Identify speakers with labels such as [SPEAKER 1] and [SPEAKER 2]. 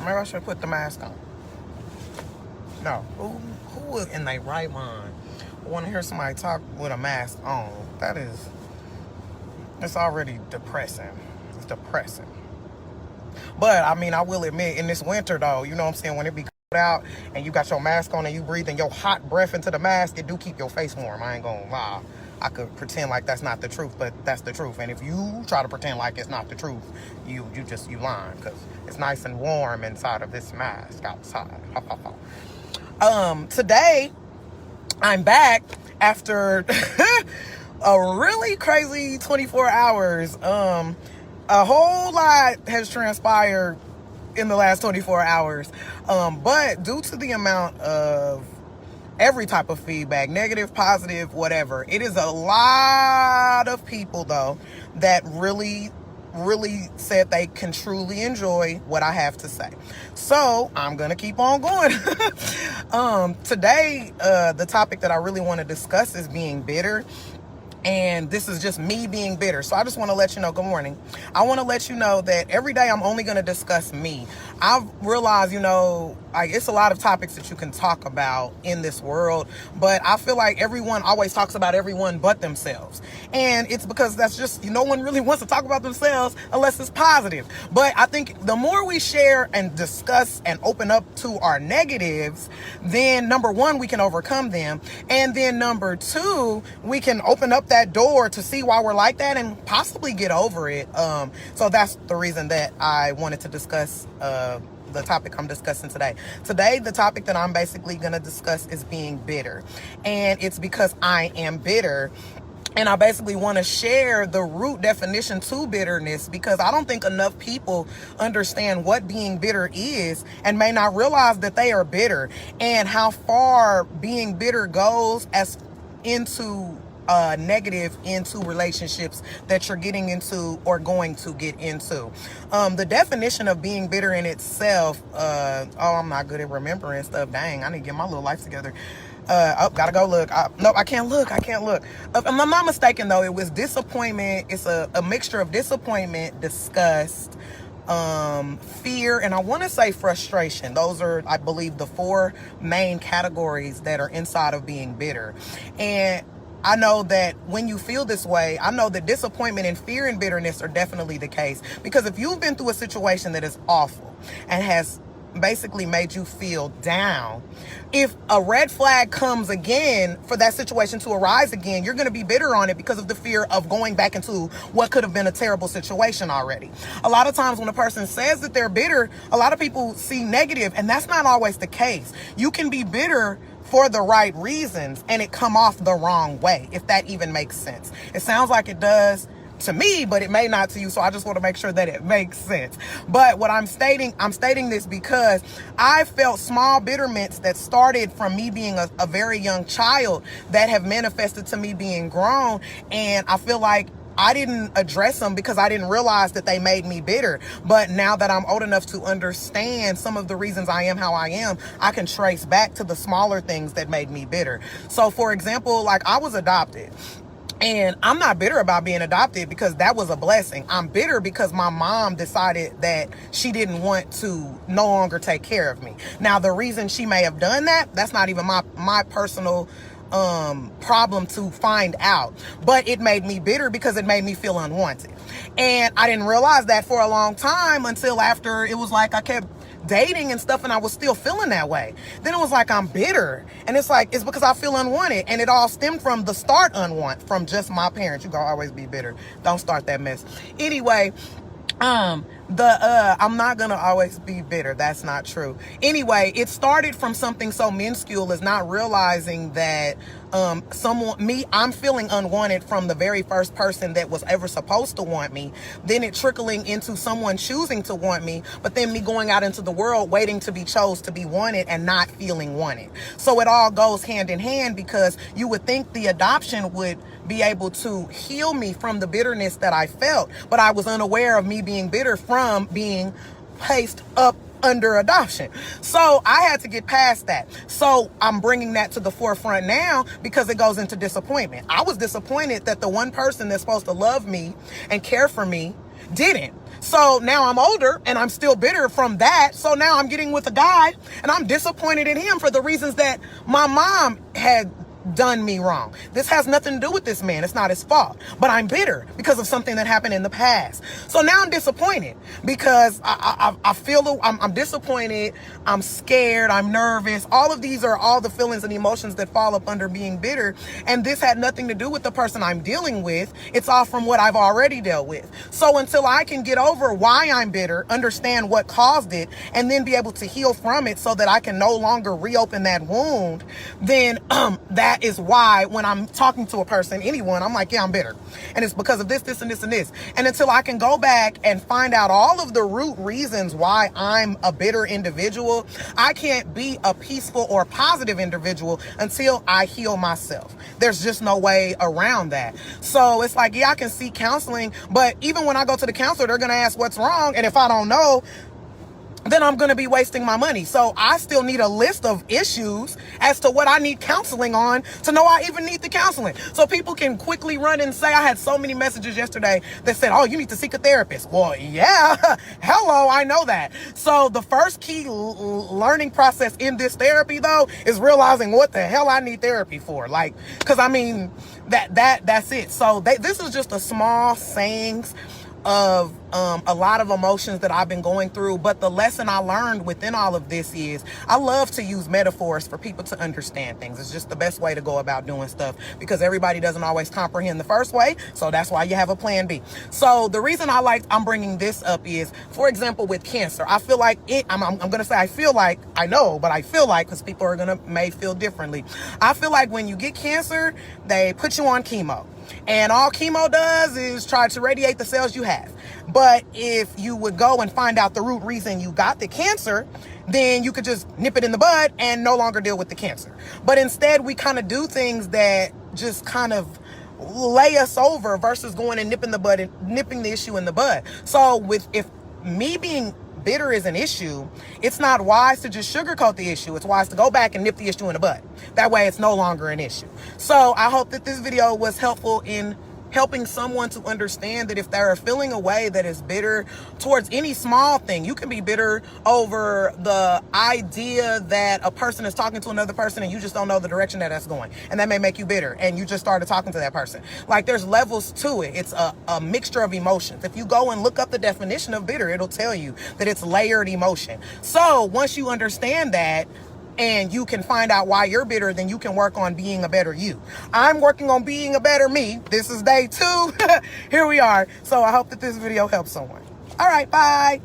[SPEAKER 1] Maybe I should put the mask on. No. Who in their right mind want to hear somebody talk with a mask on? It's already depressing. It's depressing. But, I mean, I will admit, in this winter, though, you know what I'm saying, when it be cold out and you got your mask on and you breathing your hot breath into the mask, it do keep your face warm. I ain't gonna lie. I could pretend like that's not the truth, but that's the truth. And if you try to pretend like it's not the truth, you lying, because it's nice and warm inside of this mask outside. Today, I'm back after a really crazy 24 hours. A whole lot has transpired in the last 24 hours. But due to the amount of every type of feedback, negative, positive, whatever, it is a lot of people, though, that really said they can truly enjoy what I have to say. So I'm gonna keep on going. Today, the topic that I really want to discuss is being bitter. And this is just me being bitter. So I just want to let you know, good morning. I want to let you know that every day I'm only going to discuss me. I've realized, it's a lot of topics that you can talk about in this world, but I feel like everyone always talks about everyone but themselves. And it's because that's just, no one really wants to talk about themselves unless it's positive. But I think the more we share and discuss and open up to our negatives, then number one, we can overcome them. And then number two, we can open up that door to see why we're like that and possibly get over it. So that's the reason that I wanted to discuss the topic I'm discussing today. Today, the topic that I'm basically going to discuss is being bitter. And it's because I am bitter. And I basically want to share the root definition to bitterness, because I don't think enough people understand what being bitter is and may not realize that they are bitter and how far being bitter goes as into negative into relationships that you're getting into or going to get into. The definition of being bitter in itself, I'm not good at remembering stuff. Dang, I need to get my little life together. Gotta go look. I can't look. If I'm not mistaken, though, it was disappointment. It's a mixture of disappointment, disgust, fear, and I want to say frustration. Those are, I believe, the four main categories that are inside of being bitter. And I know that when you feel this way, I know that disappointment and fear and bitterness are definitely the case. Because if you've been through a situation that is awful and has basically made you feel down, if a red flag comes again for that situation to arise again, you're going to be bitter on it because of the fear of going back into what could have been a terrible situation already. A lot of times when a person says that they're bitter, a lot of people see negative, and that's not always the case. You can be bitter for the right reasons and it come off the wrong way, if that even makes sense. It sounds like it does to me, but it may not to you, so I just want to make sure that it makes sense. But what I'm stating this because I felt small bitterments that started from me being a very young child that have manifested to me being grown, and I feel like I didn't address them because I didn't realize that they made me bitter. But now that I'm old enough to understand some of the reasons I am how I am, I can trace back to the smaller things that made me bitter. So, for example, like I was adopted. And I'm not bitter about being adopted because that was a blessing. I'm bitter because my mom decided that she didn't want to no longer take care of me. Now, the reason she may have done that, that's not even my personal problem to find out, but it made me bitter because it made me feel unwanted. And I didn't realize that for a long time until after it was like I kept dating and stuff and I was still feeling that way. Then it was like I'm bitter, and it's like it's because I feel unwanted, and it all stemmed from the start unwanted from just my parents. You gonna always be bitter. Don't start that mess. Anyway, I'm not gonna always be bitter. That's not true. Anyway, it started from something so minuscule as not realizing that I'm feeling unwanted from the very first person that was ever supposed to want me. Then it trickling into someone choosing to want me, but then me going out into the world waiting to be chose to be wanted and not feeling wanted. So it all goes hand in hand, because you would think the adoption would be able to heal me from the bitterness that I felt, but I was unaware of me being bitter from being placed up under adoption. So I had to get past that. So I'm bringing that to the forefront now because it goes into disappointment. I was disappointed that the one person that's supposed to love me and care for me didn't. So now I'm older and I'm still bitter from that. So now I'm getting with a guy and I'm disappointed in him for the reasons that my mom had done me wrong. This has nothing to do with this man. It's not his fault. But I'm bitter because of something that happened in the past. So now I'm disappointed because I feel I'm disappointed. I'm scared. I'm nervous. All of these are all the feelings and emotions that fall up under being bitter. And this had nothing to do with the person I'm dealing with. It's all from what I've already dealt with. So until I can get over why I'm bitter, understand what caused it, and then be able to heal from it so that I can no longer reopen that wound, then that is why when I'm talking to a person, anyone, I'm like, yeah, I'm bitter. And it's because of this, this, and this, and this. And until I can go back and find out all of the root reasons why I'm a bitter individual, I can't be a peaceful or positive individual until I heal myself. There's just no way around that. So it's like, yeah, I can seek counseling, but even when I go to the counselor, they're going to ask what's wrong. And if I don't know, then I'm going to be wasting my money. So I still need a list of issues as to what I need counseling on to know I even need the counseling. So people can quickly run and say, I had so many messages yesterday that said, oh, you need to seek a therapist. Well, yeah, hello, I know that. So the first key learning process in this therapy, though, is realizing what the hell I need therapy for. Like, because I mean, that's it. So this is just a small sayings of a lot of emotions that I've been going through. But the lesson I learned within all of this is I love to use metaphors for people to understand things. It's just the best way to go about doing stuff because everybody doesn't always comprehend the first way. So that's why you have a plan B. So the reason I'm bringing this up is, for example, with cancer, I feel like I'm going to say I feel like, I know, but I feel like, because people are may feel differently. I feel like when you get cancer, they put you on chemo. And all chemo does is try to radiate the cells you have. But if you would go and find out the root reason you got the cancer, then you could just nip it in the bud and no longer deal with the cancer. But instead, we kind of do things that just kind of lay us over versus going and nipping the issue in the bud. So if me being bitter is an issue, it's not wise to just sugarcoat the issue. It's wise to go back and nip the issue in the bud. That way it's no longer an issue. So I hope that this video was helpful in helping someone to understand that if they're feeling a way that is bitter towards any small thing, you can be bitter over the idea that a person is talking to another person and you just don't know the direction that that's going. And that may make you bitter and you just started talking to that person. Like, there's levels to it. It's a mixture of emotions. If you go and look up the definition of bitter, it'll tell you that it's layered emotion. So once you understand that, and you can find out why you're bitter, then you can work on being a better you. I'm working on being a better me. This is day 2. Here we are. So I hope that this video helps someone. All right, bye.